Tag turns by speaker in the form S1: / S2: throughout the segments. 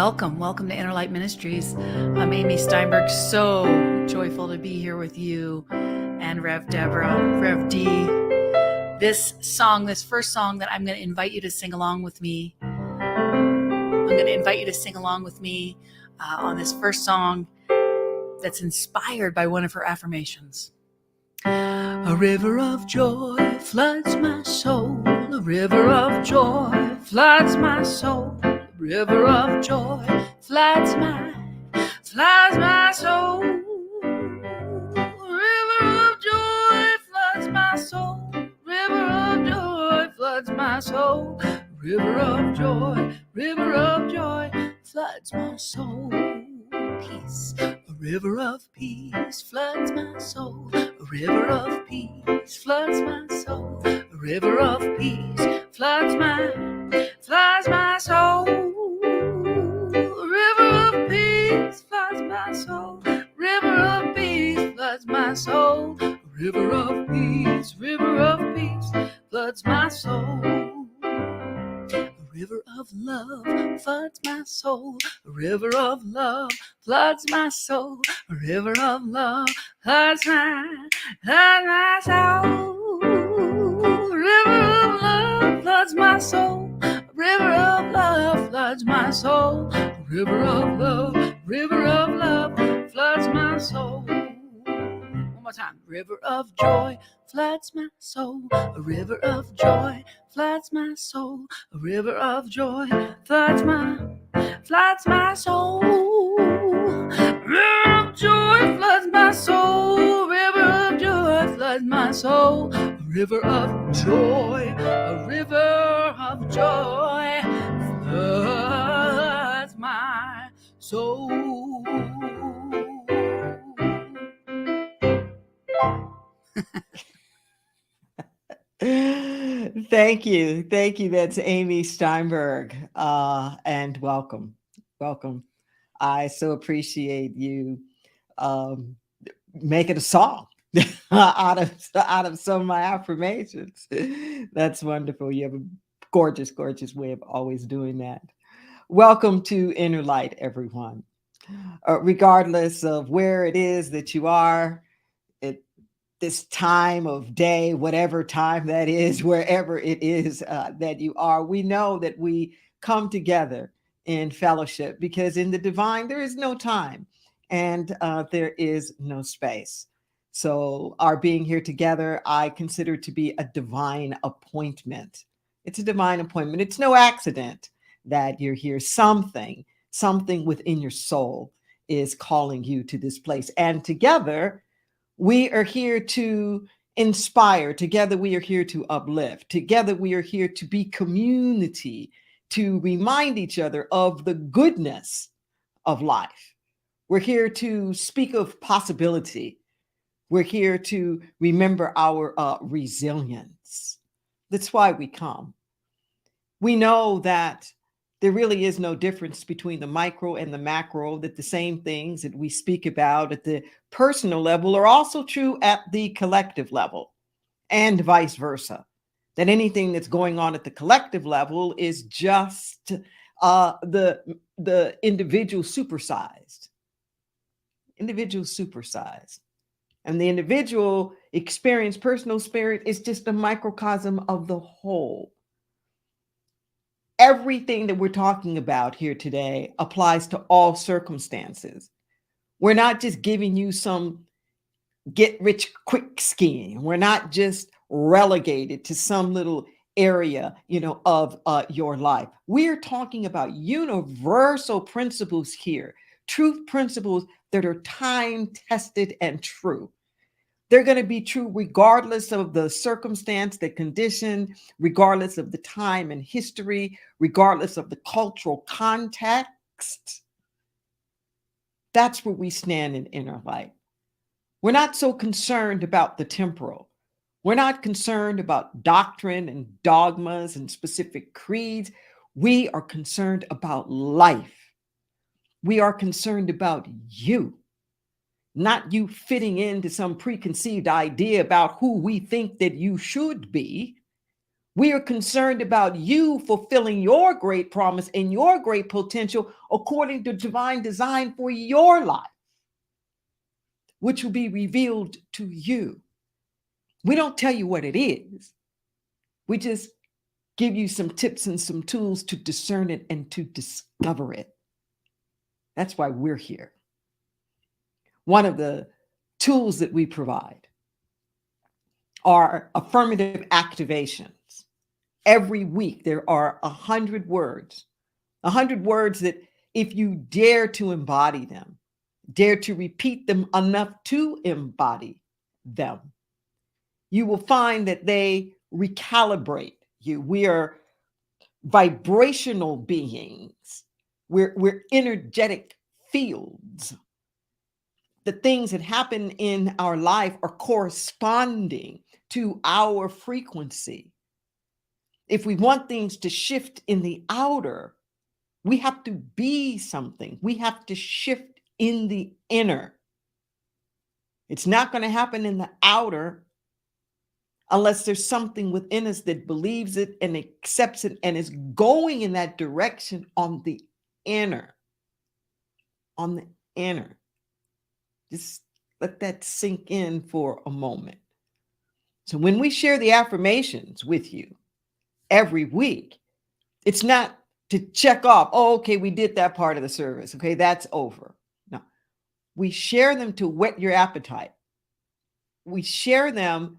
S1: Welcome to Inner Light Ministries. I'm Amy Steinberg. So joyful to be here with you and Rev Deborah, Rev D. This first song that I'm going to invite you to sing along with me. I'm going to invite you to sing along with me on this first song that's inspired by one of her affirmations. A river of joy floods my soul. A river of joy floods my soul. A river of joy floods my soul. A river of joy floods my soul. River of joy floods my soul. River of joy floods my soul. Peace. A river of peace floods my soul. A river of peace floods my soul. A river of peace floods my soul. A river of peace floods my soul. River of peace floods my soul. A river of peace floods my soul. A river of love floods my soul. A river of love floods my soul. A river of love floods my soul. A river of love floods my soul. A river of love floods my soul. A river of love floods my soul. One more time. River of joy floods my soul. A river of joy floods my soul. A river of joy floods my soul. River of joy floods my soul. River of joy floods my soul. A river of joy. A river of joy floods my soul.
S2: Thank you. That's Amy Steinberg. And welcome. I so appreciate you making a song out of some of my affirmations. That's wonderful. You have a gorgeous way of always doing that. Welcome to Inner Light, everyone. Regardless of where it is that you are, this time of day, whatever time that is, wherever it is that you are, we know that we come together in fellowship because in the divine, there is no time and there is no space. So our being here together, I consider to be a divine appointment. It's a divine appointment. It's no accident that you're here. Something within your soul is calling you to this place. And together, we are here to inspire. Together, we are here to uplift. Together, we are here to be community, to remind each other of the goodness of life. We're here to speak of possibility. We're here to remember our resilience. That's why we come. We know that there really is no difference between the micro and the macro, that the same things that we speak about at the personal level are also true at the collective level, and vice versa. That anything that's going on at the collective level is just the individual supersized. And the individual experience, personal spirit, is just a microcosm of the whole. Everything that we're talking about here today applies to all circumstances. We're not just giving you some get rich quick scheme. We're not just relegated to some little area, of your life. We're talking about universal principles here, truth principles that are time tested and true. They're going to be true regardless of the circumstance, the condition, regardless of the time and history, regardless of the cultural context. That's where we stand in Inner Light. We're not so concerned about the temporal. We're not concerned about doctrine and dogmas and specific creeds. We are concerned about life. We are concerned about you. Not you fitting into some preconceived idea about who we think that you should be. We are concerned about you fulfilling your great promise and your great potential according to divine design for your life, which will be revealed to you. We don't tell you what it is. We just give you some tips and some tools to discern it and to discover it. That's why we're here. One of the tools that we provide are affirmative activations. Every week, there are 100 words that if you dare to embody them, dare to repeat them enough to embody them, you will find that they recalibrate you. We are vibrational beings. We're energetic fields. The things that happen in our life are corresponding to our frequency. If we want things to shift in the outer, we have to be something. We have to shift in the inner. It's not going to happen in the outer unless there's something within us that believes it and accepts it and is going in that direction on the inner. On the inner. Just let that sink in for a moment. So when we share the affirmations with you every week, it's not to check off, oh, okay, we did that part of the service. Okay, that's over. No, we share them to whet your appetite. We share them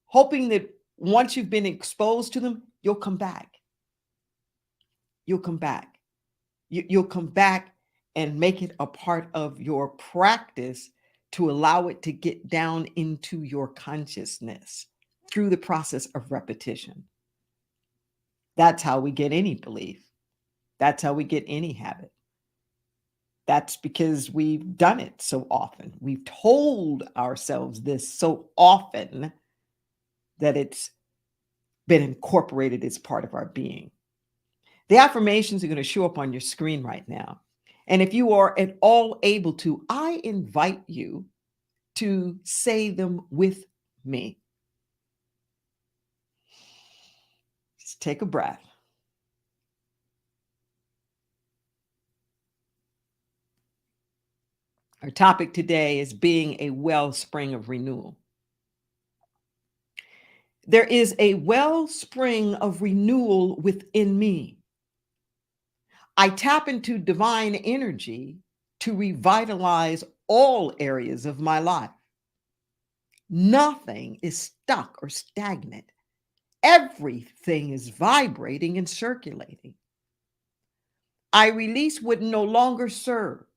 S2: hoping that once you've been exposed to them, you'll come back. You'll come back. You'll come back and make it a part of your practice to allow it to get down into your consciousness through the process of repetition. That's how we get any belief. That's how we get any habit. That's because we've done it so often. We've told ourselves this so often that it's been incorporated as part of our being. The affirmations are going to show up on your screen right now. And if you are at all able to, I invite you to say them with me. Just take a breath. Our topic today is being a wellspring of renewal. There is a wellspring of renewal within me. I tap into divine energy to revitalize all areas of my life. Nothing is stuck or stagnant. Everything is vibrating and circulating. I release what no longer serves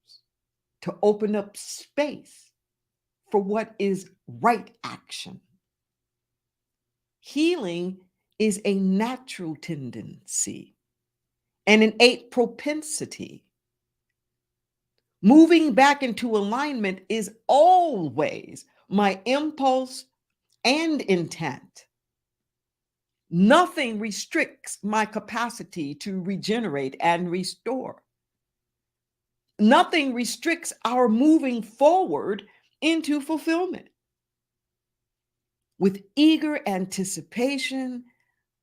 S2: to open up space for what is right action. Healing is a natural tendency, an innate propensity. Moving back into alignment is always my impulse and intent. Nothing restricts my capacity to regenerate and restore. Nothing restricts our moving forward into fulfillment. With eager anticipation,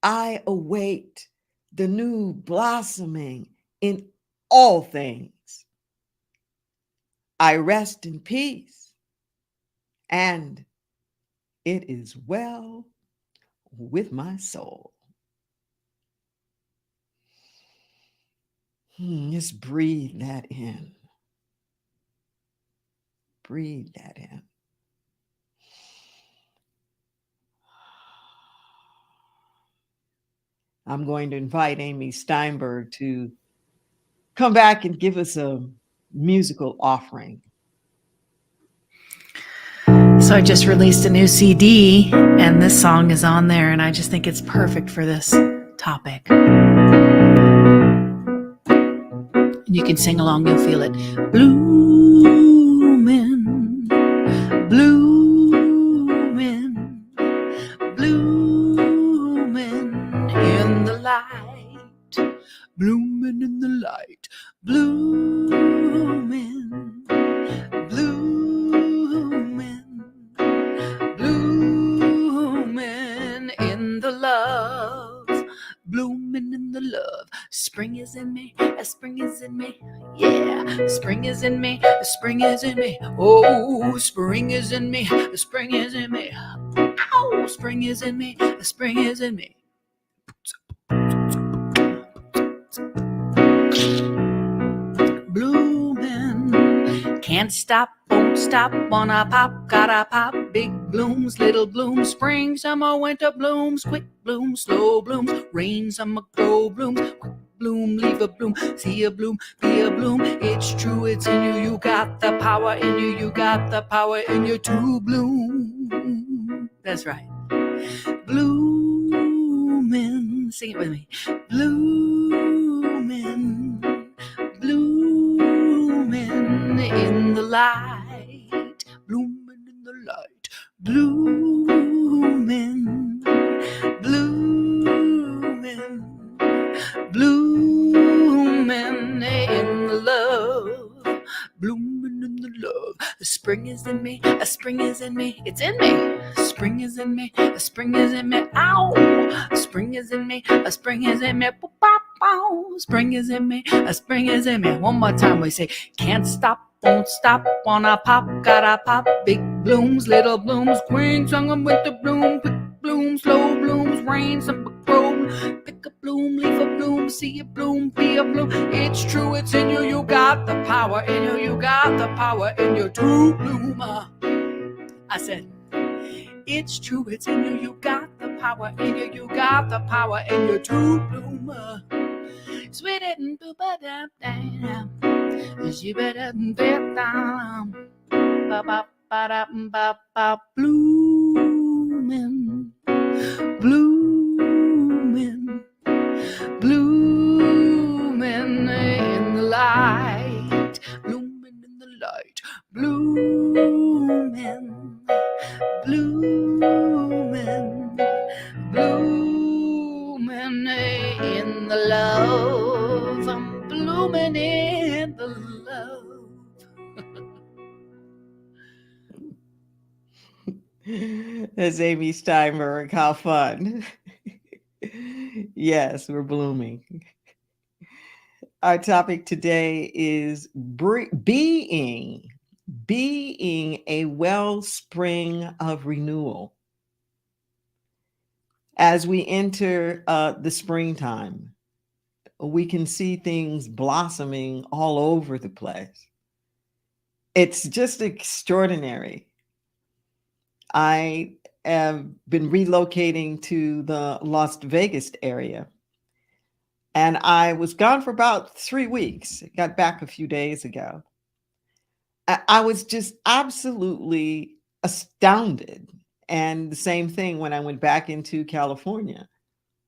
S2: I await the new blossoming in all things. I rest in peace, and it is well with my soul. Just breathe that in. Breathe that in. I'm going to invite Amy Steinberg to come back and give us a musical offering.
S1: So I just released a new CD, and this song is on there, and I just think it's perfect for this topic. And you can sing along, you'll feel it. Blooming, blooming, blooming in the light, blooming in the light, blooming, blooming, blooming in the love in me. Yeah, spring is in me. The spring is in me. Oh, spring is in me. The spring is in me. Ow, spring is in me. The spring is in me. Blooming, can't stop, won't stop, wanna pop, gotta pop. Big blooms, little blooms, spring, summer, winter blooms, quick blooms, slow blooms, rain, summer, grow blooms, quick bloom, leave a bloom, see a bloom, be a bloom. It's true, it's in you, you got the power in you, you got the power in you to bloom. That's right. Blooming, sing it with me. Blooming, blooming in the light, blooming in the light, blooming, blooming, blooming in the love, blooming in the love. The spring is in me, a spring is in me, it's in me. Spring is in me, a spring is in me, ow! Spring is in me, a spring is in me, boop, bop, bow. Spring is in me, a spring is in me. One more time we say, can't stop, won't stop, wanna pop, gotta pop. Big blooms, little blooms, spring, summer, winter bloom, quick blooms, slow blooms, rain, summer, grow. Pick a bloom, leave a bloom, see a bloom, be a bloom. It's true, it's in you, you got the power in you, you got the power in you to bloom. I said, it's true, it's in you, you got the power in you, you got the power in you to bloom. Sweet and booba da da, she better bet down, ba ba ba da ba ba, blooming, blooming, blooming in the light, blooming in the light, blooming, blooming, blooming in the love. I'm blooming in the love.
S2: That's Amy Steinberg. How fun. Yes, we're blooming. Our topic today is being a wellspring of renewal. As we enter the springtime, we can see things blossoming all over the place. It's just extraordinary. I have been relocating to the Las Vegas area, and I was gone for about 3 weeks. Got back a few days ago. I was just absolutely astounded. And the same thing when I went back into California,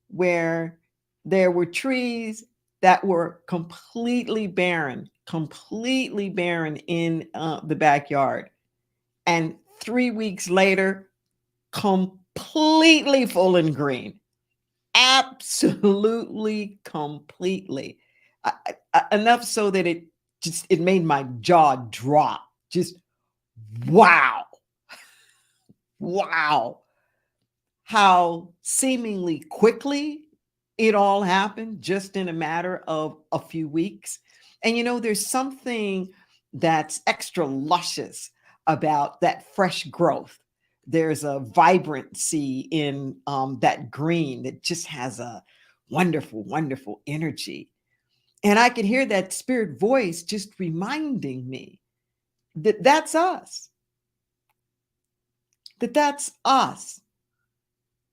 S2: where there were trees that were completely barren in the backyard. And 3 weeks later, completely full and green. Absolutely, completely. Enough so that it made my jaw drop. Just wow. Wow. How seemingly quickly it all happened just in a matter of a few weeks. And there's something that's extra luscious about that fresh growth. There's a vibrancy in that green that just has a wonderful, wonderful energy. And I could hear that spirit voice just reminding me that that's us. That's us.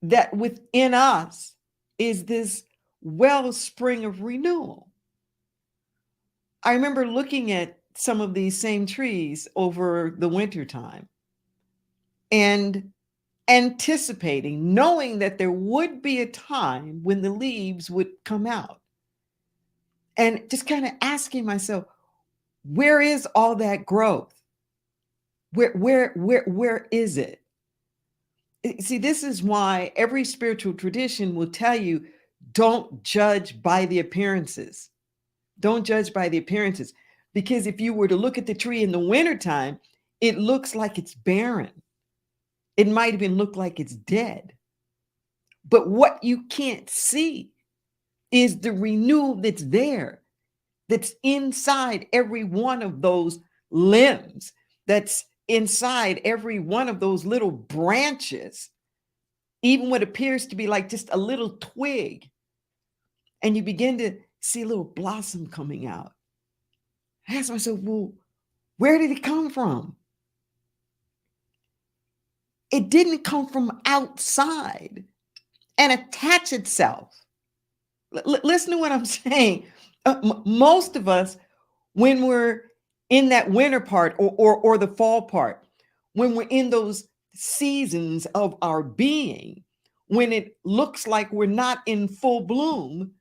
S2: That within us is this wellspring of renewal. I remember looking at some of these same trees over the wintertime and anticipating, knowing that there would be a time when the leaves would come out. And just kind of asking myself, where is all that growth? Where is it? See, this is why every spiritual tradition will tell you, don't judge by the appearances. Don't judge by the appearances. Because if you were to look at the tree in the wintertime, it looks like it's barren. It might even look like it's dead. But what you can't see is the renewal that's there. that's inside every one of those limbs, that's inside every one of those little branches, even what appears to be like just a little twig. And you begin to see a little blossom coming out. I asked myself, well, where did it come from? It didn't come from outside and attach itself. Listen to what I'm saying. Most of us, when we're in that winter part or the fall part, when we're in those seasons of our being, when it looks like we're not in full bloom,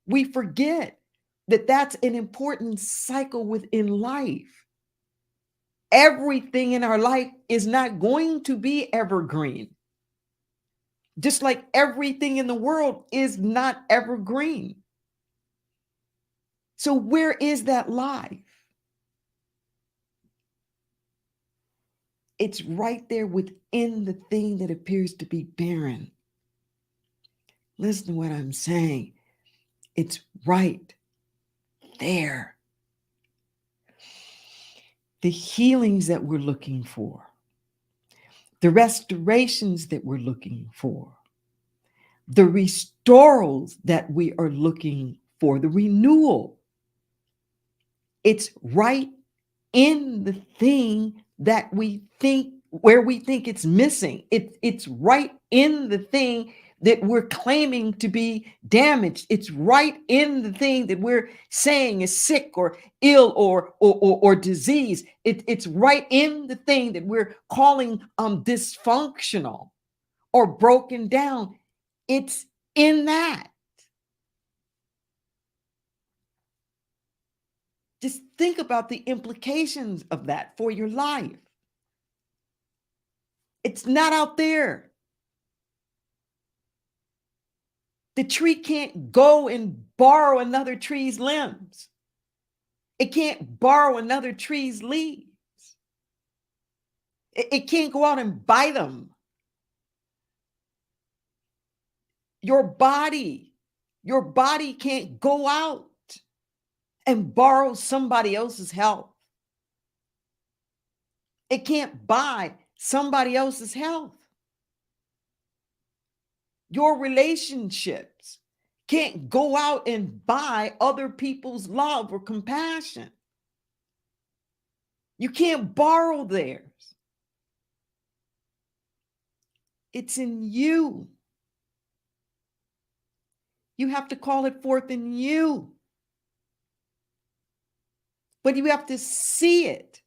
S2: we forget that that's an important cycle within life. Everything in our life is not going to be evergreen. Just like everything in the world is not evergreen. So where is that life? It's right there within the thing that appears to be barren. Listen to what I'm saying. It's right there. The healings that we're looking for, the restorations that we're looking for, the restorals that we are looking for, the renewal. It's right in the thing that we think, where we think it's missing. It's right in the thing that we're claiming to be damaged. It's right in the thing that we're saying is sick or ill or disease. It's right in the thing that we're calling dysfunctional or broken down. It's in that. Just think about the implications of that for your life. It's not out there. The tree can't go and borrow another tree's limbs. It can't borrow another tree's leaves. It can't go out and buy them. Your body can't go out and borrow somebody else's health. It can't buy somebody else's health. Your relationships can't go out and buy other people's love or compassion. You can't borrow theirs. It's in you. You have to call it forth in you. But you have to see it,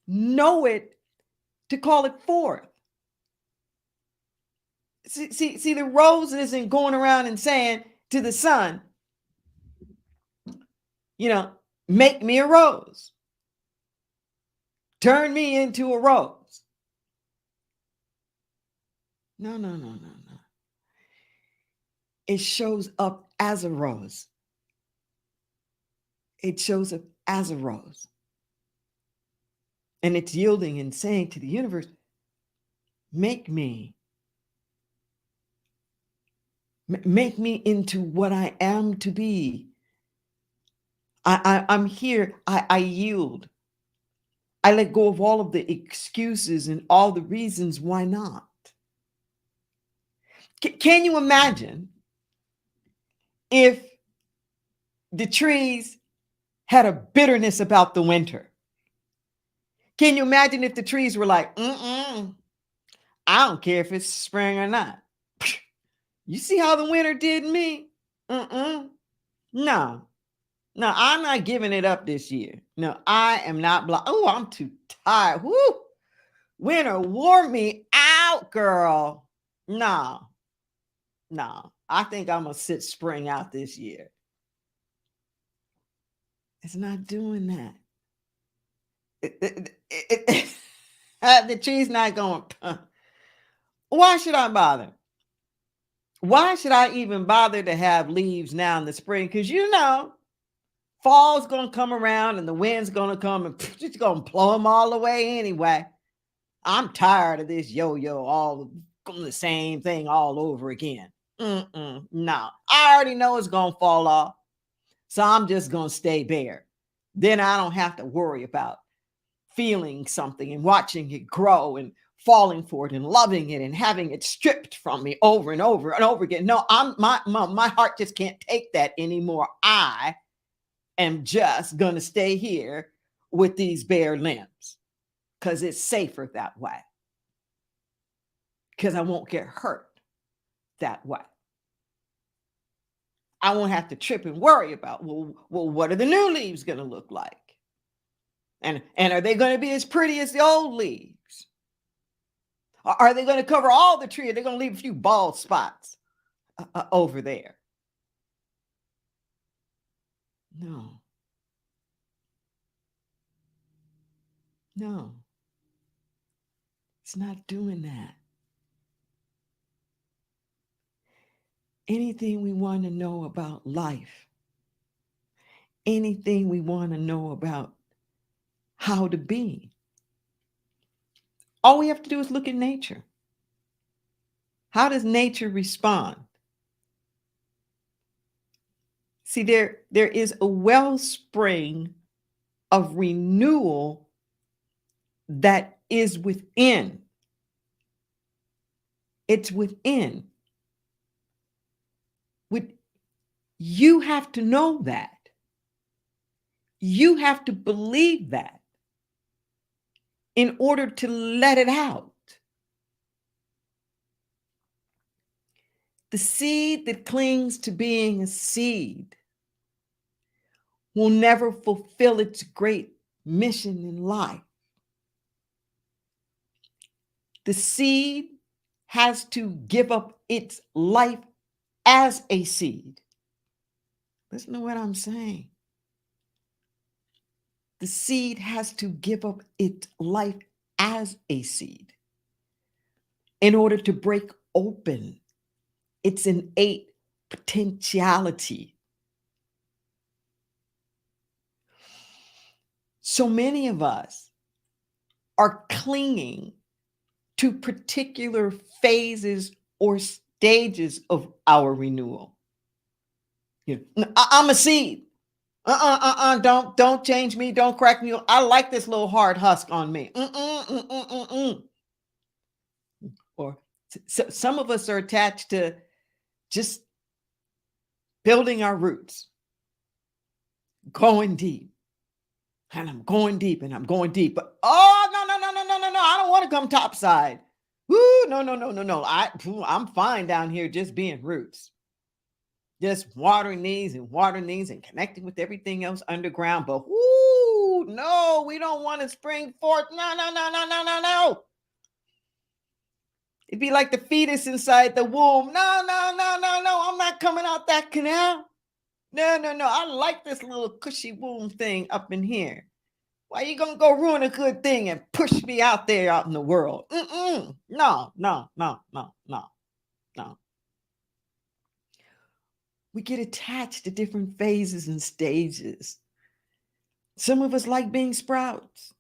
S2: know it, to call it forth. See, the rose isn't going around and saying to the sun, make me a rose. Turn me into a rose. No. It shows up as a rose. It shows up as a rose. And it's yielding and saying to the universe, make me into what I am to be. I'm here. I yield. I let go of all of the excuses and all the reasons why not. Can you imagine if the trees had a bitterness about the winter? Can you imagine if the trees were like, I don't care if it's spring or not. You see how the winter did me? No, I'm not giving it up this year. No, I am not. Oh, I'm too tired. Woo! Winter wore me out, girl. No. I think I'm going to sit spring out this year. It's not doing that. The tree's not going. Why should I bother? Why should I even bother to have leaves now in the spring? Because fall's going to come around and the wind's going to come and it's going to blow them all away anyway. I'm tired of this yo-yo, all the same thing all over again. No, I already know it's going to fall off. So I'm just going to stay bare. then I don't have to worry about feeling something and watching it grow and falling for it and loving it and having it stripped from me over and over and over again. No, my heart just can't take that anymore. I am just going to stay here with these bare limbs because it's safer that way. Because I won't get hurt that way. I won't have to trip and worry about, well, what are the new leaves going to look like? And are they going to be as pretty as the old leaves? Are they going to cover all the tree? Or are they going to leave a few bald spots over there? No. No. It's not doing that. Anything we want to know about life, anything we want to know about how to be, all we have to do is look at nature. How does nature respond? See, there is a wellspring of renewal that is within. It's within. You have to know that. You have to believe that in order to let it out. The seed that clings to being a seed will never fulfill its great mission in life. The seed has to give up its life as a seed. Listen to what I'm saying. The seed has to give up its life as a seed in order to break open its innate potentiality. So many of us are clinging to particular phases or stages of our renewal. I'm a seed. Don't change me. Don't crack me. I like this little hard husk on me. Or some of us are attached to just building our roots, going deep. And I'm going deep and I'm going deep. But no. I don't want to come topside. Woo, no. I'm fine down here just being roots. Just watering these and connecting with everything else underground. But no, we don't want to spring forth. No. It'd be like the fetus inside the womb. No. I'm not coming out that canal. No. I like this little cushy womb thing up in here. Why are you going to go ruin a good thing and push me out there out in the world? No. We get attached to different phases and stages. Some of us like being sprouts.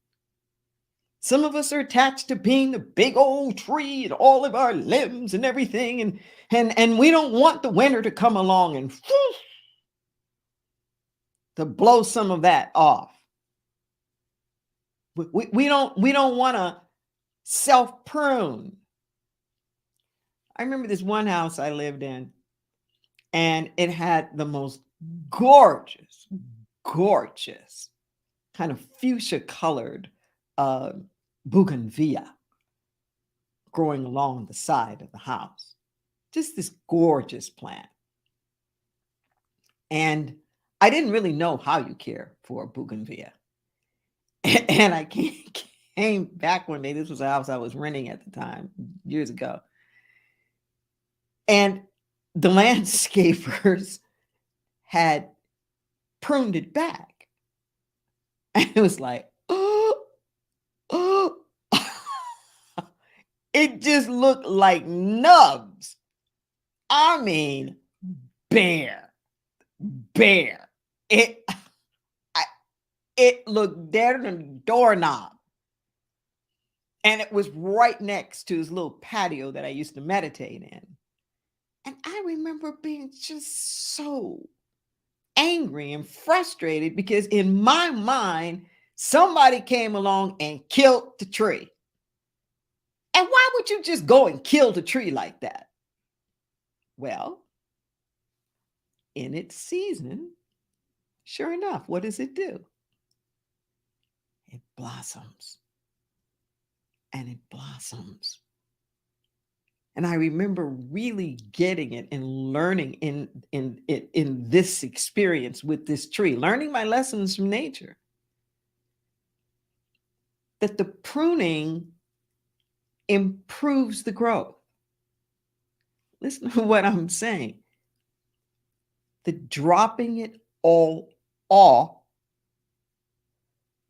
S2: Some of us are attached to being the big old tree and all of our limbs and everything. And we don't want the winter to come along and to blow some of that off. We don't want to self-prune. I remember this one house I lived in, and it had the most gorgeous kind of fuchsia colored bougainvillea growing along the side of the house. Just this gorgeous plant. And I didn't really know how you care for a bougainvillea. And I came back one day. This was a house I was renting at the time, years ago. And the landscapers had pruned it back. And it was like, it just looked like nubs. I mean, bare. It looked deader than a doorknob. And it was right next to his little patio that I used to meditate in. And I remember being just so angry and frustrated because in my mind, somebody came along and killed the tree. And why would you just go and kill the tree like that? Well, in its season, sure enough, what does it do? It blossoms and it blossoms. And I remember really getting it and learning in this experience with this tree, learning my lessons from nature, that the pruning improves the growth. Listen to what I'm saying. The dropping it all off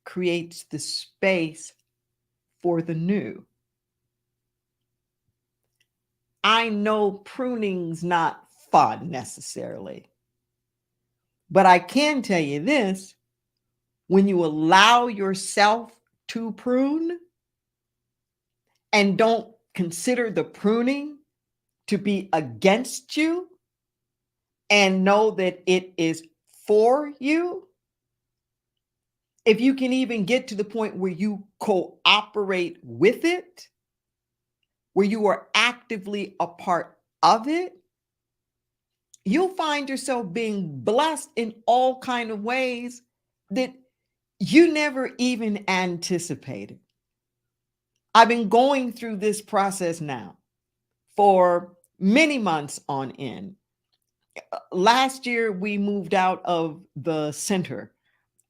S2: creates the space for the new. I know pruning's not fun necessarily, but I can tell you this: when you allow yourself to prune and don't consider the pruning to be against you and know that it is for you, if you can even get to the point where you cooperate with it, where you are actively a part of it, you'll find yourself being blessed in all kind of ways that you never even anticipated. I've been going through this process now for many months on end. Last year, we moved out of the center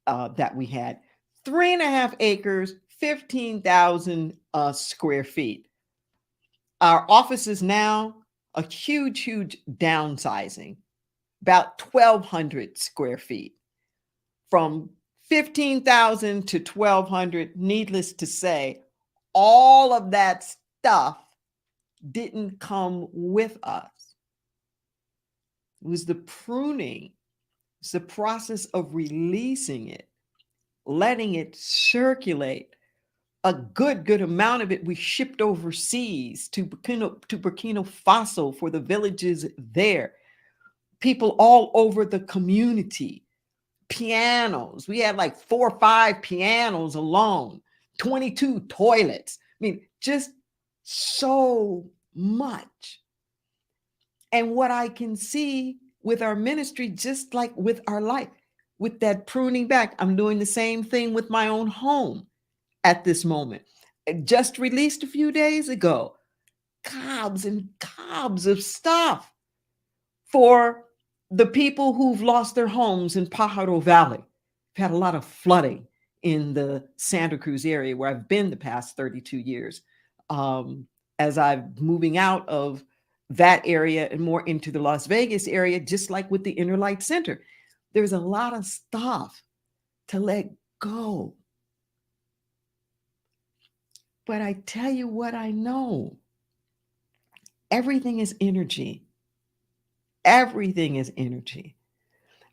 S2: that we had 3.5 acres, 15,000 square feet. Our office is now a huge downsizing, about 1,200 square feet. From 15,000 to 1,200, needless to say, all of that stuff didn't come with us. It was the pruning, it's the process of releasing it, letting it circulate. A good amount of it we shipped overseas to Burkina Faso for the villages there. People all over the community. Pianos. We had like 4 or 5 pianos alone, 22 toilets. I mean, just so much. And what I can see with our ministry, just like with our life, with that pruning back, I'm doing the same thing with my own home at this moment. It just released a few days ago, cobs and cobs of stuff for the people who've lost their homes in Pajaro Valley. We've had a lot of flooding in the Santa Cruz area where I've been the past 32 years. As I'm moving out of that area and more into the Las Vegas area, just like with the Inner Light Center, there's a lot of stuff to let go. But I tell you what I know. Everything is energy. Everything is energy.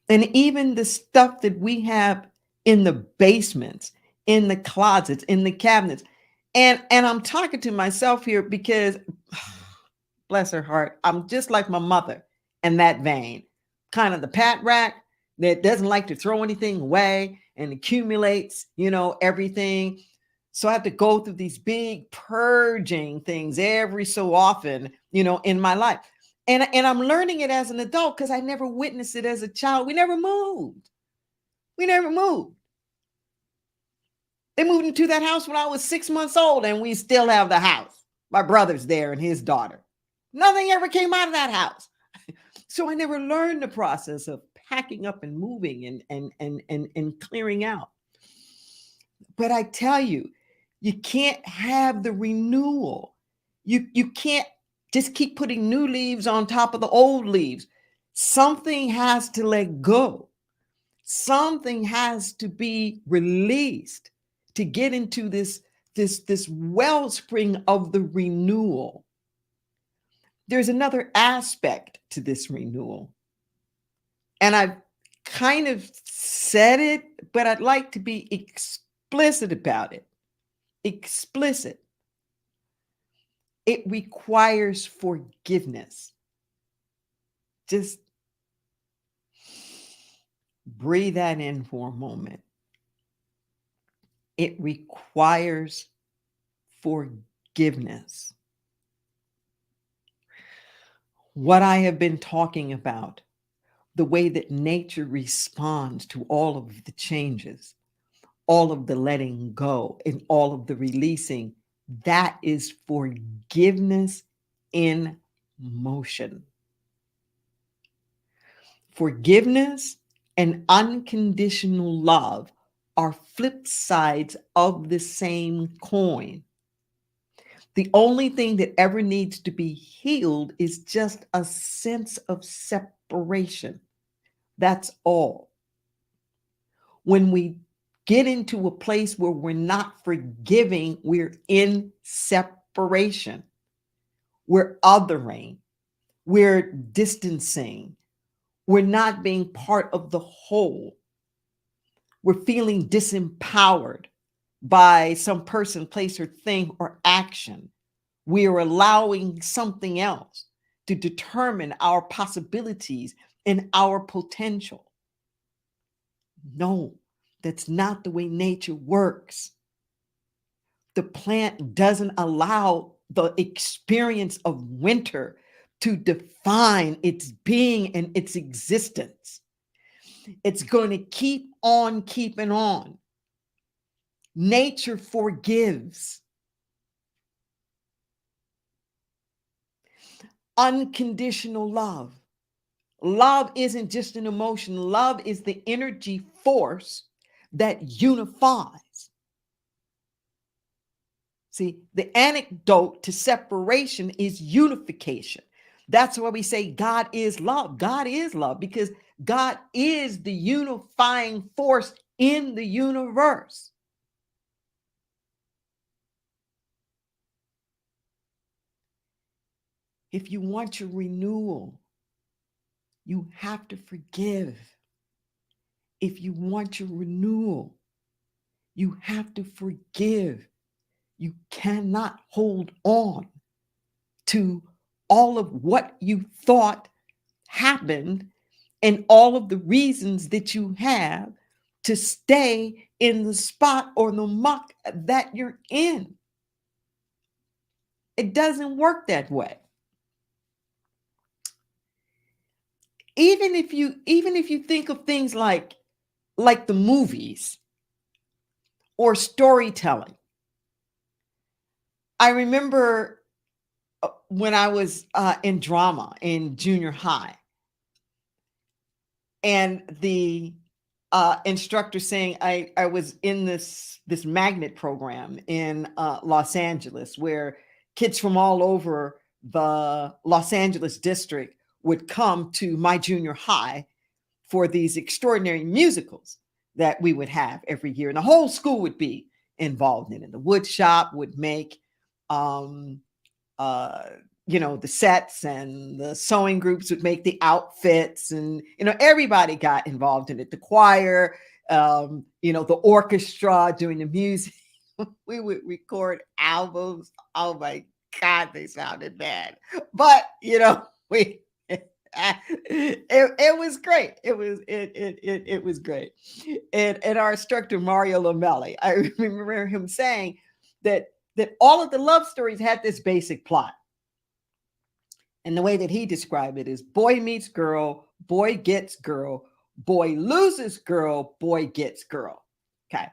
S2: And even the stuff that we have in the basements, in the closets, in the cabinets. And I'm talking to myself here because, bless her heart, I'm just like my mother in that vein. Kind of the pat rat that doesn't like to throw anything away and accumulates, everything. So I have to go through these big purging things every so often, in my life. And I'm learning it as an adult because I never witnessed it as a child. We never moved. We never moved. They moved into that house when I was 6 months old, and we still have the house. My brother's there and his daughter. Nothing ever came out of that house. So I never learned the process of packing up and moving and clearing out. But I tell you, you can't have the renewal. You can't just keep putting new leaves on top of the old leaves. Something has to let go. Something has to be released to get into this wellspring of the renewal. There's another aspect to this renewal. And I've kind of said it, but I'd like to be explicit about it. Explicit. It requires forgiveness. Just Breathe that in for a moment. It requires forgiveness. What I have been talking about, the way that nature responds to all of the changes, all of the letting go, and all of the releasing, that is forgiveness in motion. Forgiveness and unconditional love are flip sides of the same coin. The only thing that ever needs to be healed is just a sense of separation. That's all. When we get into a place where we're not forgiving, we're in separation. We're othering. We're distancing. We're not being part of the whole. We're feeling disempowered by some person, place, or thing or action. We are allowing something else to determine our possibilities and our potential. No, that's not the way nature works. The plant doesn't allow the experience of winter to define its being and its existence. It's going to keep on keeping on. Nature forgives. Unconditional love. Love isn't just an emotion. Love is the energy force that unifies. See, the antidote to separation is unification. That's why we say God is love. God is love because God is the unifying force in the universe. If you want your renewal, you have to forgive. If you want your renewal, you have to forgive. You cannot hold on to all of what you thought happened and all of the reasons that you have to stay in the spot or the muck that you're in. It doesn't work that way. Even if you think of things like the movies or storytelling. I remember when I was in drama in junior high, and the instructor saying I was in this magnet program in Los Angeles, where kids from all over the Los Angeles district would come to my junior high for these extraordinary musicals that we would have every year, and the whole school would be involved in it. The wood shop would make um, uh, the sets, and the sewing groups would make the outfits, and everybody got involved in it. The choir, the orchestra doing the music. We would record albums. Oh my God, they sounded bad, but we. It was great. It was great. And our instructor Mario Lamelli, I remember him saying that all of the love stories had this basic plot. And the way that he described it is boy meets girl, boy gets girl, boy loses girl, boy gets girl. Okay.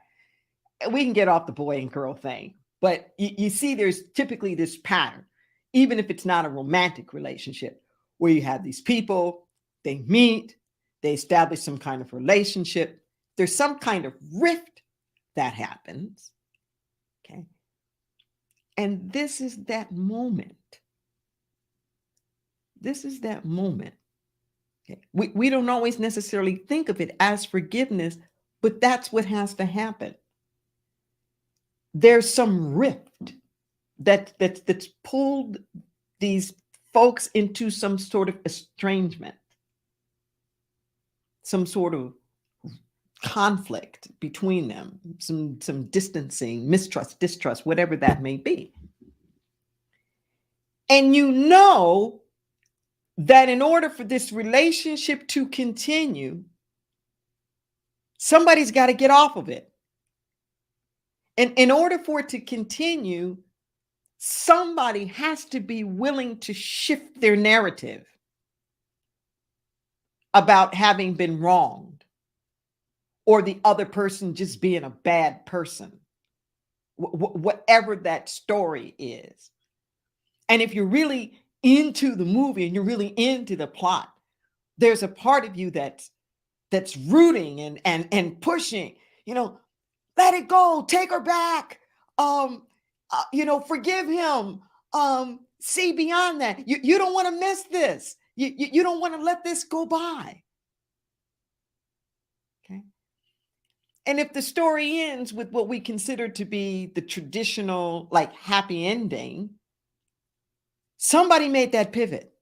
S2: We can get off the boy and girl thing, but you see there's typically this pattern, even if it's not a romantic relationship, where you have these people, they meet, they establish some kind of relationship. There's some kind of rift that happens. Okay. And this is that moment. This is that moment. Okay. We don't always necessarily think of it as forgiveness, but that's what has to happen. There's some rift that's pulled these folks into some sort of estrangement, some sort of conflict between them, some distancing, mistrust, distrust, whatever that may be. And that in order for this relationship to continue, Somebody's got to get off of it. And in order for it to continue, somebody has to be willing to shift their narrative about having been wronged or the other person just being a bad person, whatever that story is. And if you're really into the movie and you're really into the plot, there's a part of you that's rooting and pushing, let it go, take her back, forgive him, see beyond that. You don't want to miss this. You don't want to let this go by. Okay. And if the story ends with what we consider to be the traditional, like, happy ending, somebody made that pivot.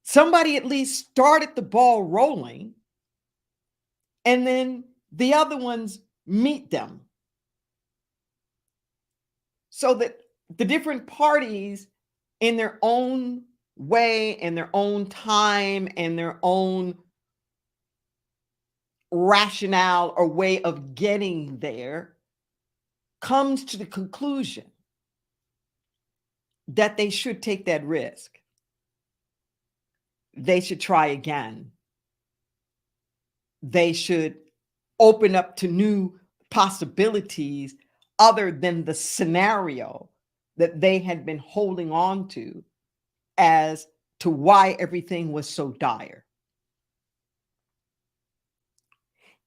S2: Somebody at least started the ball rolling, and then the other ones meet them. So that the different parties, in their own way, in their own time, and their own rationale or way of getting there, comes to the conclusion that they should take that risk. They should try again. They should open up to new possibilities other than the scenario that they had been holding on to as to why everything was so dire.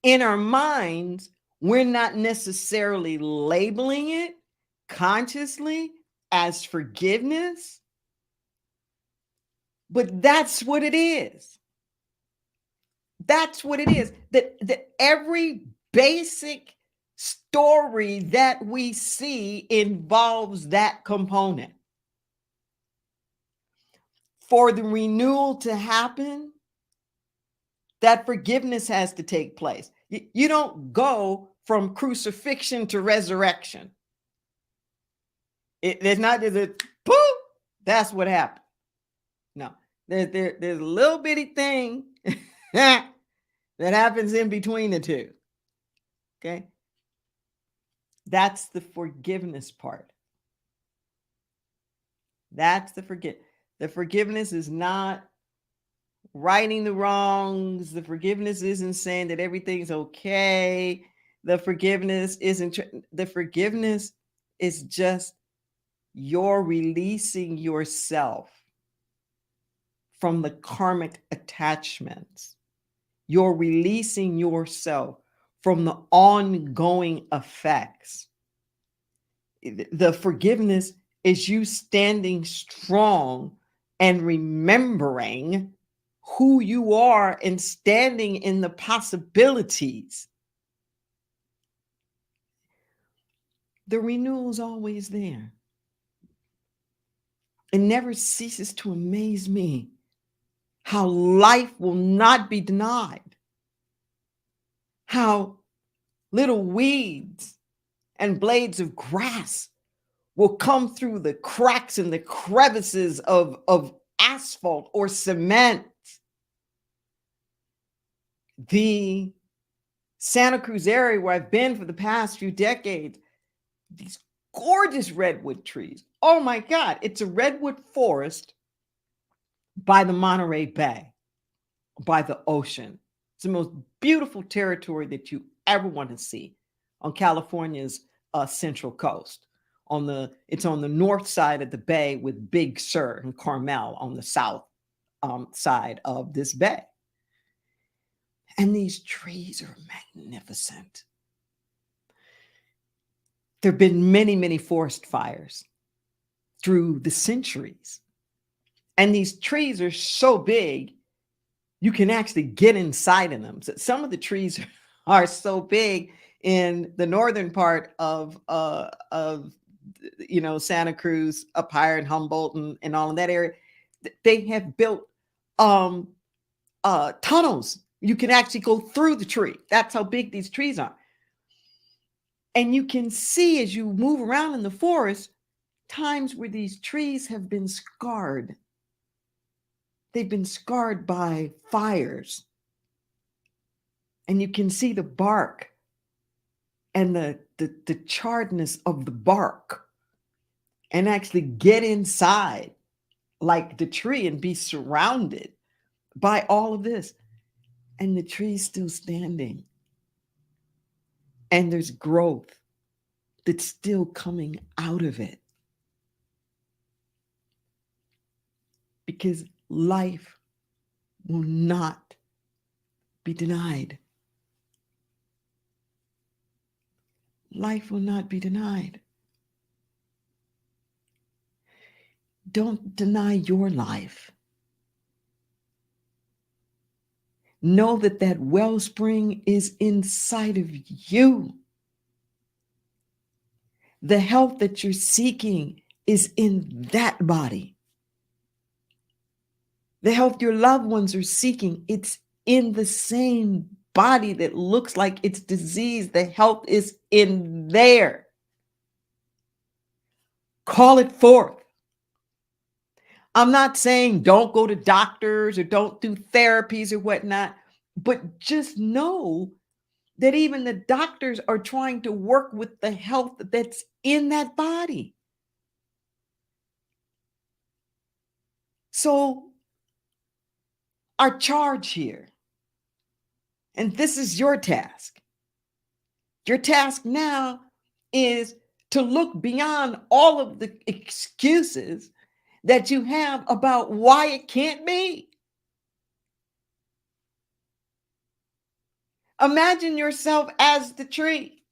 S2: In our minds, we're not necessarily labeling it consciously as forgiveness, but that's what it is. That's what it is. That every basic story that we see involves that component. For the renewal to happen, that forgiveness has to take place. You don't go from crucifixion to resurrection. There's not just a poof, that's what happened. No, there's a little bitty thing that happens in between the two. Okay. That's the forgiveness part. That's the forgiveness. The forgiveness is not righting the wrongs. The forgiveness isn't saying that everything's okay. The forgiveness is just you're releasing yourself from the karmic attachments. You're releasing yourself from the ongoing effects. The forgiveness is you standing strong and remembering who you are and standing in the possibilities. The renewal is always there. It never ceases to amaze me how life will not be denied, how little weeds and blades of grass will come through the cracks and the crevices of asphalt or cement. The Santa Cruz area where I've been for the past few decades, these gorgeous redwood trees. Oh my God, it's a redwood forest by the Monterey Bay, by the ocean. It's the most beautiful territory that you ever want to see on California's central coast. It's on the north side of the bay with Big Sur and Carmel on the south side of this bay. And these trees are magnificent. There have been many, many forest fires through the centuries. And these trees are so big, you can actually get inside of them. So some of the trees are so big in the northern part of Santa Cruz, up higher in Humboldt and all of that area. They have built tunnels. You can actually go through the tree. That's how big these trees are. And you can see as you move around in the forest, times where these trees have been scarred. They've been scarred by fires. and you can see the bark and the charredness of the bark, and actually get inside like the tree and be surrounded by all of this. And the tree's still standing. And there's growth that's still coming out of it. Because life will not be denied. Life will not be denied. Don't deny your life. Know that that wellspring is inside of you. The health that you're seeking is in that body. The health your loved ones are seeking, it's in the same body that looks like it's diseased. The health is in there. Call it forth. I'm not saying don't go to doctors or don't do therapies or whatnot, but just know that even the doctors are trying to work with the health that's in that body. So, our charge here, and this is your task. Your task now is to look beyond all of the excuses that you have about why it can't be. Imagine yourself as the tree,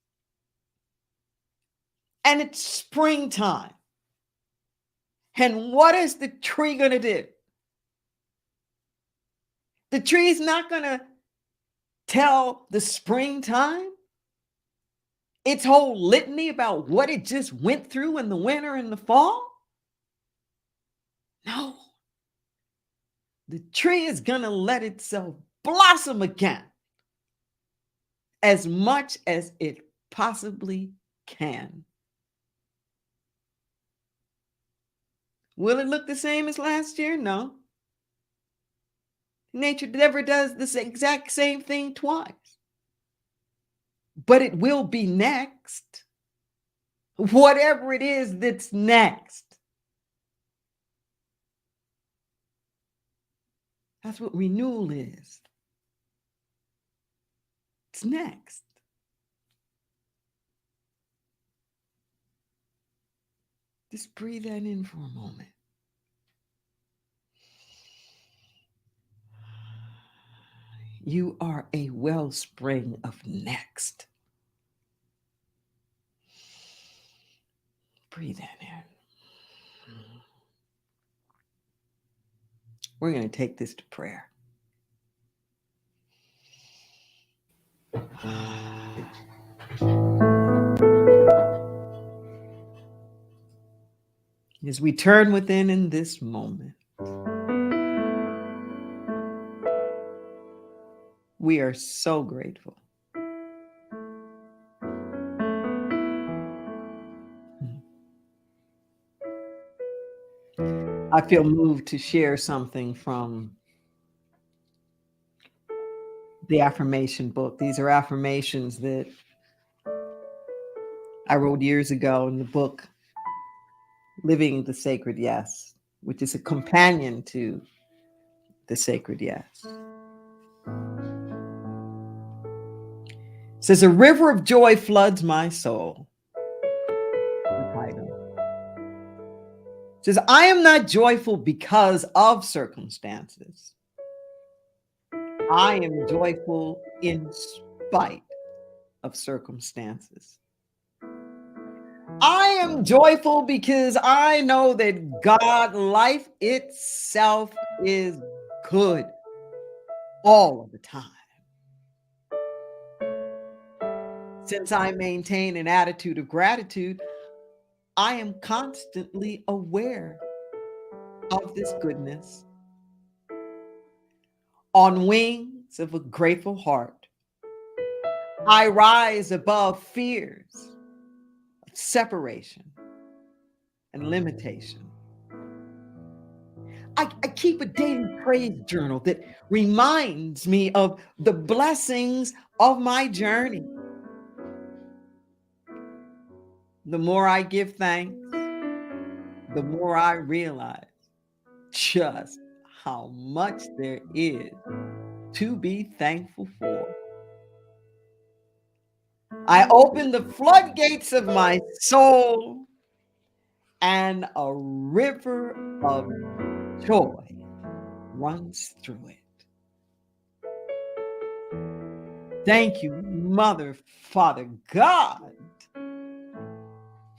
S2: and it's springtime. And what is the tree going to do? The tree's not going to tell the springtime its whole litany about what it just went through in the winter and the fall. No. The tree is going to let itself blossom again as much as it possibly can. Will it look the same as last year? No. Nature never does this exact same thing twice. But it will be next. Whatever it is that's next. That's what renewal is. It's next. Just breathe that in for a moment. You are a wellspring of next. Breathe that in. We're going to take this to prayer. As we turn within in this moment, we are so grateful. I feel moved to share something from the affirmation book. These are affirmations that I wrote years ago in the book, Living the Sacred Yes, which is a companion to the Sacred Yes. It says, a river of joy floods my soul. The title. It says, I am not joyful because of circumstances. I am joyful in spite of circumstances. I am joyful because I know that God, life itself is good all of the time. Since I maintain an attitude of gratitude, I am constantly aware of this goodness. On wings of a grateful heart, I rise above fears of separation and limitation. I keep a daily praise journal that reminds me of the blessings of my journey. The more I give thanks, the more I realize just how much there is to be thankful for. I open the floodgates of my soul, and a river of joy runs through it. Thank you, Mother, Father God,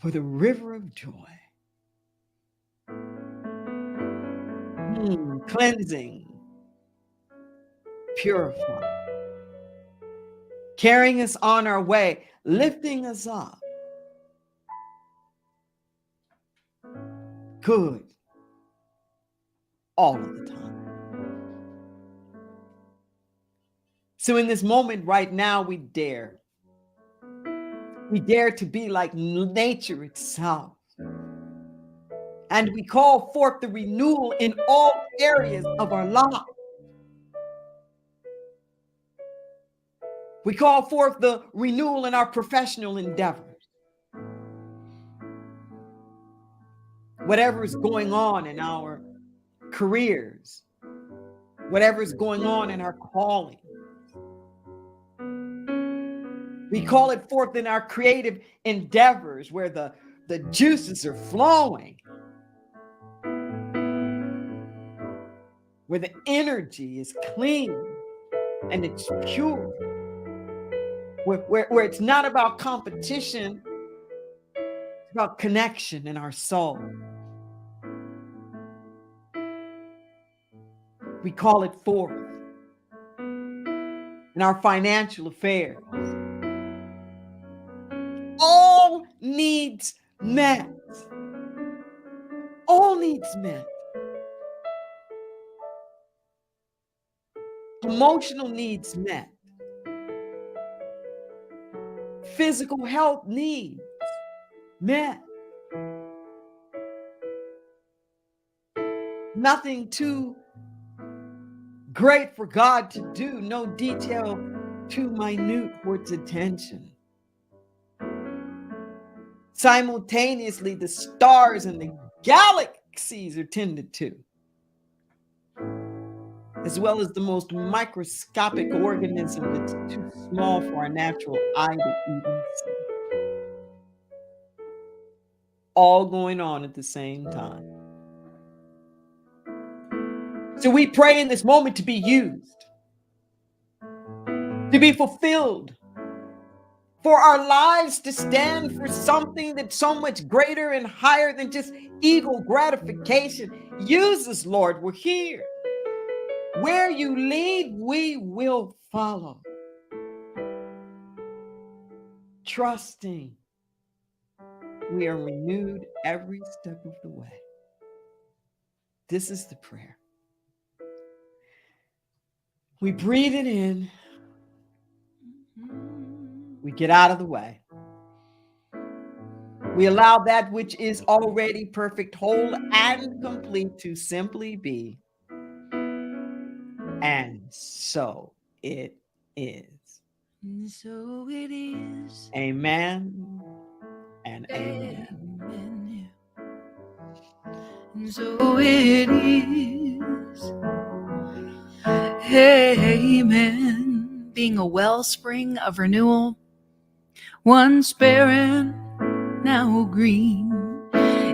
S2: for the river of joy. Cleansing, purifying, carrying us on our way, lifting us up. Good all of the time. So in this moment right now, we dare to be like nature itself. And we call forth the renewal in all areas of our life. We call forth the renewal in our professional endeavors. Whatever is going on in our careers, whatever is going on in our calling, we call it forth in our creative endeavors where the juices are flowing, where the energy is clean and it's pure, where it's not about competition, it's about connection in our soul. We call it forth in our financial affairs. All needs met. All needs met. Emotional needs met. Physical health needs met. Nothing too great for God to do, no detail too minute for its attention. Simultaneously, the stars and the galaxies are tended to, as well as the most microscopic organism that's too small for our natural eye to even see. All going on at the same time. So we pray in this moment to be used, to be fulfilled, for our lives to stand for something that's so much greater and higher than just ego gratification. Use us, Lord. We're here. Where you lead, we will follow. Trusting we are renewed every step of the way. This is the prayer. We breathe it in. We get out of the way. We allow that which is already perfect, whole, and complete to simply be. And so it is.
S1: And so it is.
S2: Amen and amen.
S1: Amen. And so it is. Amen. Being a wellspring of renewal, once barren, now green,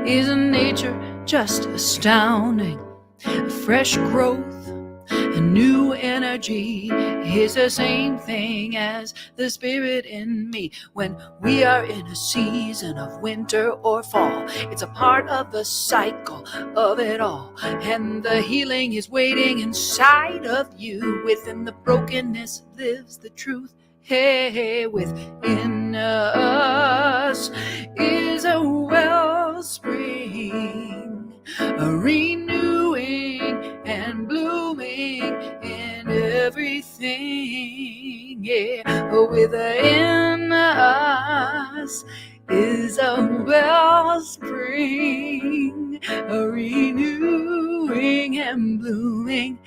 S1: is a nature just astounding. A fresh growth, a new energy is the same thing as the spirit in me. When we are in a season of winter or fall, it's a part of the cycle of it all. And the healing is waiting inside of you. Within the brokenness lives the truth. Hey, within us is a wellspring, a renewing and blooming in everything. Yeah, within us is a wellspring, a renewing renewing and blooming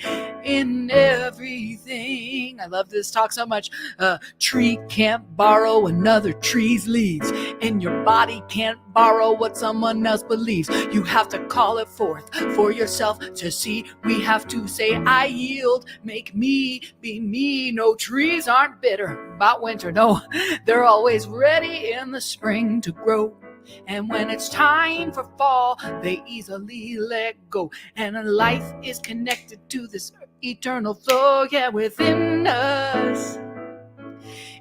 S1: in everything. I love this talk so much. A tree can't borrow another tree's leaves, and your body can't borrow what someone else believes. You have to call it forth for yourself to see. We have to say, I yield, make me be me. No, trees aren't bitter about winter. No, they're always ready in the spring to grow. And when it's time for fall, they easily let go. And life is connected to this eternal flow. Yeah, within us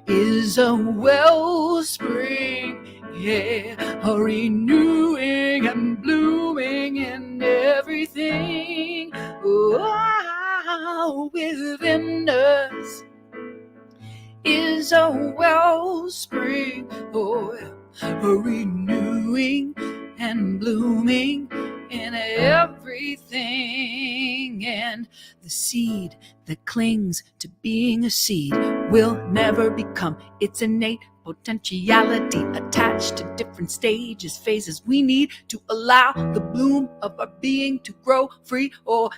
S1: is a wellspring, yeah, a renewing and blooming in everything. Oh, within us is a wellspring, oh, a renewing and blooming in everything. And the seed that clings to being a seed will never become its innate potentiality, attached to different stages, phases we need to allow the bloom of our being to grow free,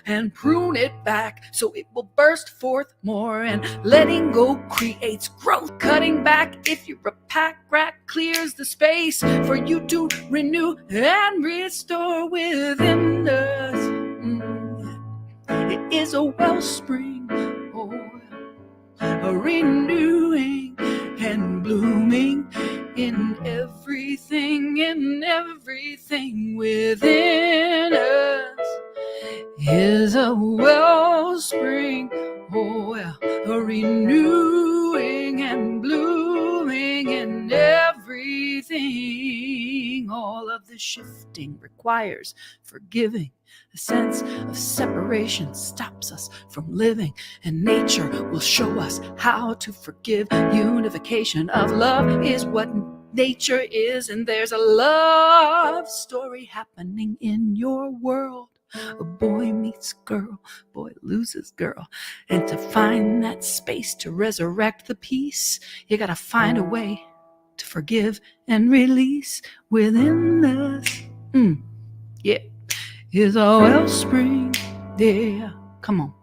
S1: and prune it back so it will burst forth more. And letting go creates growth. Cutting back, if you're a pack rat, clears the space for you to renew and restore within us. It is a wellspring, a renewing and blooming in everything within us is a wellspring, a renewing and blooming in everything. All of the shifting requires forgiving. A sense of separation stops us from living, and nature will show us how to forgive. Unification of love is what nature is, and there's a love story happening in your world. A boy meets girl, boy loses girl, and to find that space to resurrect the peace, you gotta find a way to forgive and release within us. Yeah, is a wellspring, yeah, come on,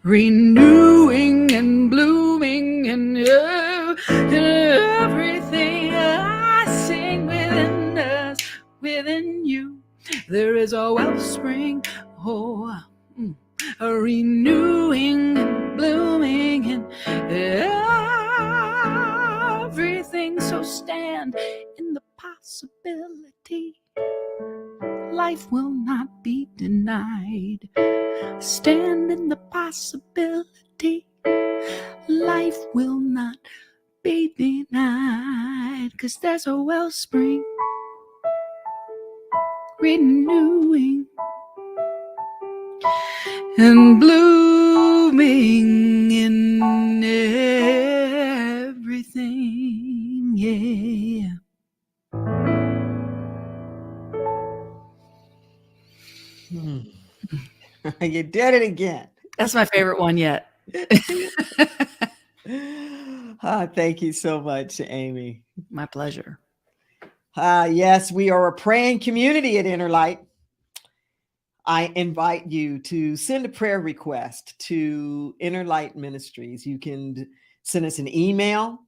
S1: renewing and blooming in everything. I sing within us, within you, there is a wellspring, a renewing and blooming in everything. So stand in the possibility. Life will not be denied. Stand in the possibility. Life will not be denied. 'Cause there's a wellspring renewing and blooming in everything. Yeah.
S2: You did it again.
S1: That's my favorite one yet.
S2: Thank you so much, Amy.
S1: My pleasure.
S2: Yes, we are a praying community at Inner Light. I invite you to send a prayer request to Inner Light Ministries. You can send us an email,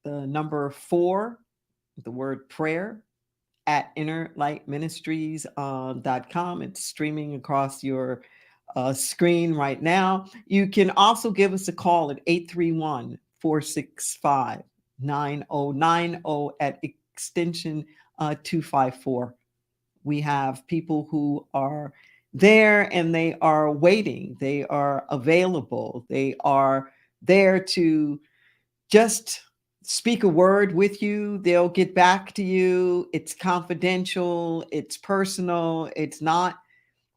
S2: the number 4, the word prayer, at innerlightministries.com. It's streaming across your screen right now. You can also give us a call at 831-465-9090 at extension 254. We have people who are there and they are waiting. They are available. They are there to just speak a word with you. They'll get back to you. It's confidential. It's personal. It's not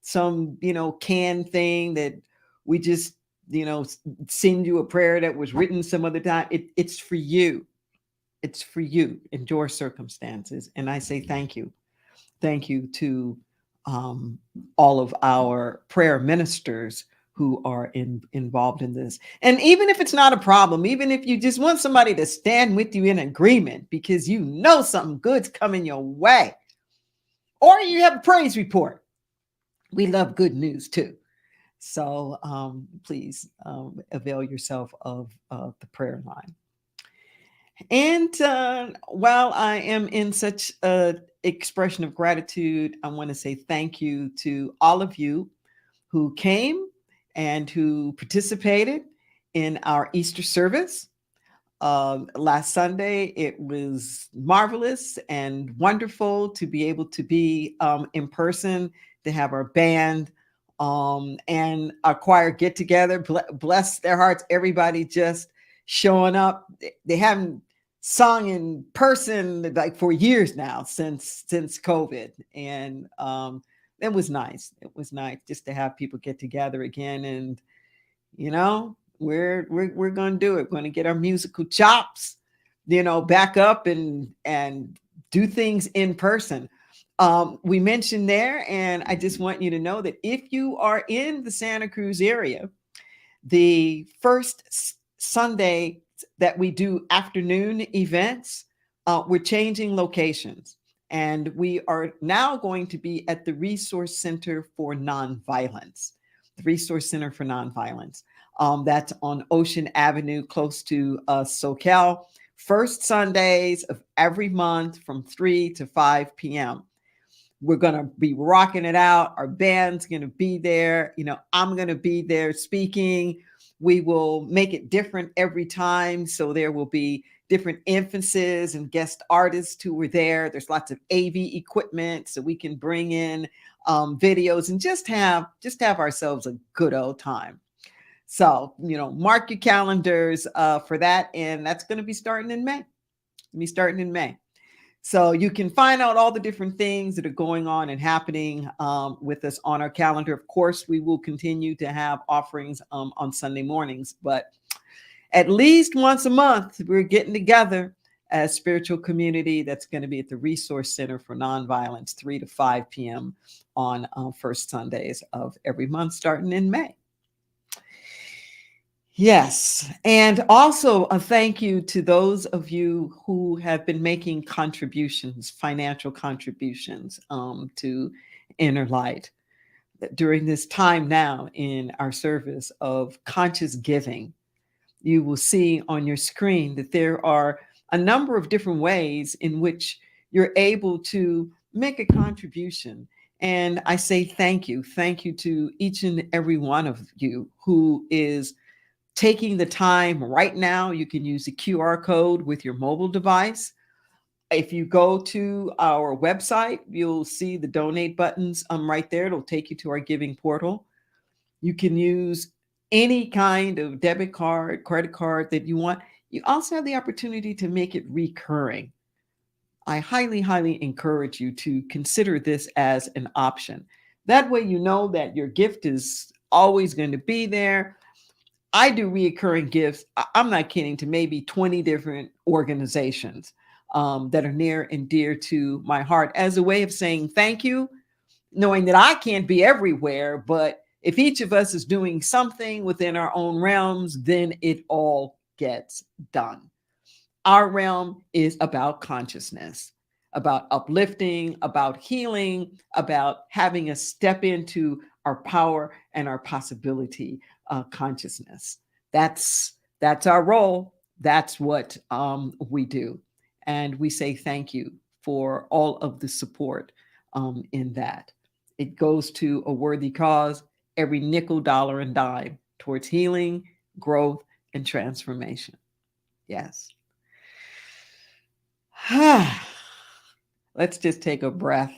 S2: some, canned thing that we just, send you a prayer that was written some other time. It's for you. It's for you in your circumstances. And I say thank you. Thank you to all of our prayer ministers who are involved in this. And even if it's not a problem, even if you just want somebody to stand with you in agreement because something good's coming your way, or you have a praise report, We love good news too. So please avail yourself of the prayer line. And while I am in such a expression of gratitude, I want to say thank you to all of you who came and who participated in our Easter service. Last Sunday, it was marvelous and wonderful to be able to be in person, to have our band and our choir get together. Bless their hearts, everybody just showing up. They haven't sung in person like for years now since COVID, and it was nice. It was nice just to have people get together again, and we're going to do it. We're going to get our musical chops, back up and do things in person. We mentioned there, and I just want you to know that if you are in the Santa Cruz area, the first Sunday that we do afternoon events, we're changing locations. And we are now going to be at the Resource Center for Nonviolence. The Resource Center for Nonviolence. That's on Ocean Avenue, close to SoCal. First Sundays of every month from 3 to 5 p.m. We're going to be rocking it out. Our band's going to be there. I'm going to be there speaking. We will make it different every time. So there will be different emphasis and guest artists who were there. There's lots of AV equipment so we can bring in videos and just have ourselves a good old time. So, mark your calendars for that. And that's going to be starting in May. So you can find out all the different things that are going on and happening with us on our calendar. Of course, we will continue to have offerings on Sunday mornings, but at least once a month, we're getting together as spiritual community. That's going to be at the Resource Center for Nonviolence, 3 to 5 p.m. on first Sundays of every month, starting in May. Yes. And also a thank you to those of you who have been making contributions, financial contributions to Inner Light during this time now in our service of conscious giving. You will see on your screen that there are a number of different ways in which you're able to make a contribution. And I say thank you. Thank you to each and every one of you who is taking the time right now. You can use the QR code with your mobile device. If you go to our website, you'll see the donate buttons right there. It'll take you to our giving portal. You can use any kind of debit card, credit card that you want. You also have the opportunity to make it recurring. I highly, highly encourage you to consider this as an option. That way, you know that your gift is always going to be there. I do reoccurring gifts. I'm not kidding, to maybe 20 different organizations that are near and dear to my heart as a way of saying thank you, knowing that I can't be everywhere, but if each of us is doing something within our own realms, then it all gets done. Our realm is about consciousness, about uplifting, about healing, about having us step into our power and our possibility consciousness. That's our role. That's what we do. And we say thank you for all of the support in that. It goes to a worthy cause, every nickel, dollar, and dime towards healing, growth, and transformation. Yes. Let's just take a breath.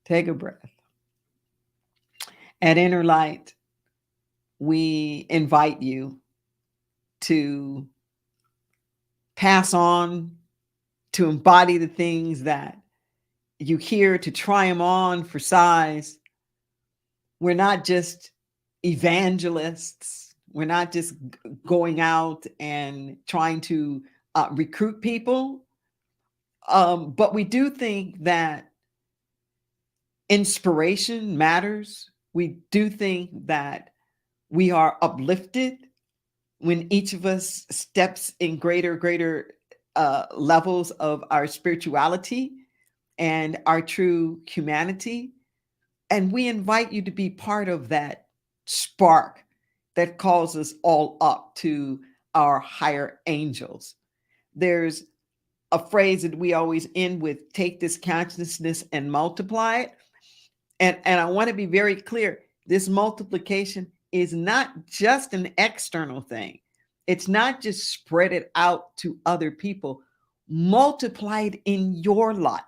S2: Take a breath. At Inner Light, we invite you to pass on, to embody the things that you hear, to try them on for size. We're not just evangelists. We're not just going out and trying to recruit people. But we do think that inspiration matters. We do think that we are uplifted when each of us steps in greater levels of our spirituality and our true humanity. And we invite you to be part of that spark that calls us all up to our higher angels. There's a phrase that we always end with: take this consciousness and multiply it. And I want to be very clear, this multiplication is not just an external thing. It's not just spread it out to other people. Multiply it in your life.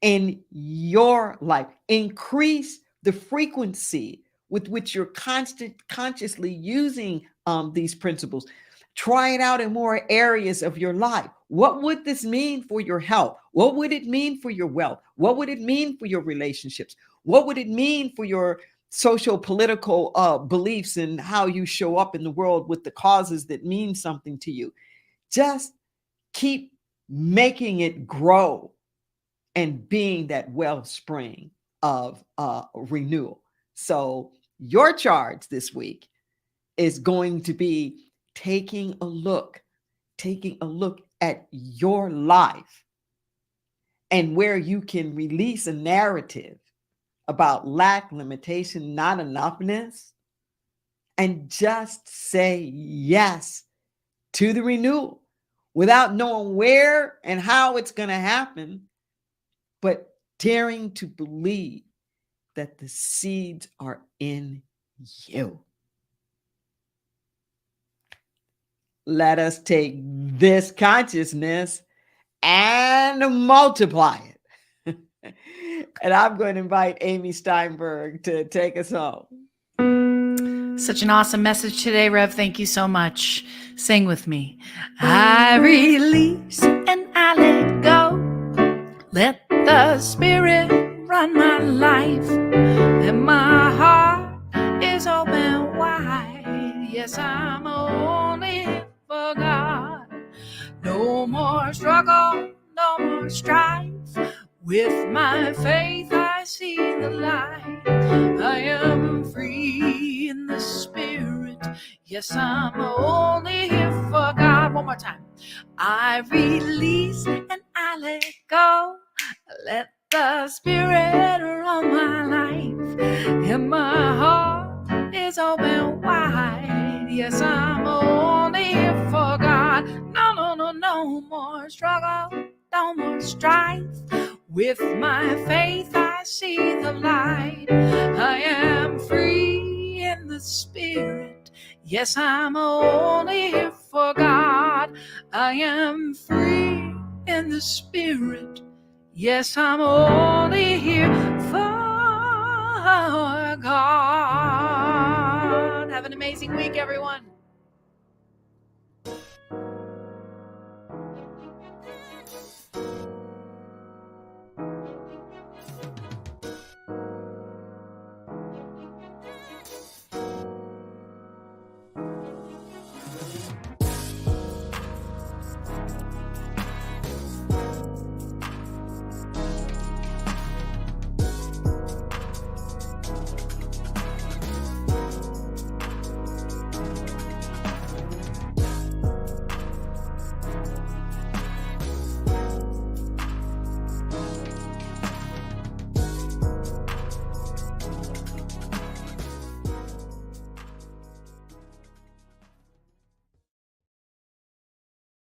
S2: In your life. Increase the frequency with which you're consciously using these principles. Try it out in more areas of your life. What would this mean for your health? What would it mean for your wealth? What would it mean for your relationships? What would it mean for your social political beliefs and how you show up in the world with the causes that mean something to you? Just keep making it grow and being that wellspring of renewal. So your charge this week is going to be taking a look at your life and where you can release a narrative about lack, limitation, not enoughness, and just say yes to the renewal without knowing where and how it's going to happen, but daring to believe that the seeds are in you. Let us take this consciousness and multiply it. And I'm going to invite Amy Steinberg to take us home.
S1: Such an awesome message today, Rev. Thank you so much. Sing with me. I release and I let go. Let the Spirit run my life. And my heart is open wide. Yes, I'm only for God. No more struggle, no more strife. With my faith, I see the light. I am free in the Spirit. Yes, I'm only here for God. One more time. I release and I let go. Let the Spirit run my life. And my heart is open wide. Yes, I'm only here for God. No more struggle, no more strife. With my faith, I see the light. I am free in the Spirit. Yes, I'm only here for God. I am free in the Spirit. Yes, I'm only here for God. Have an amazing week, everyone.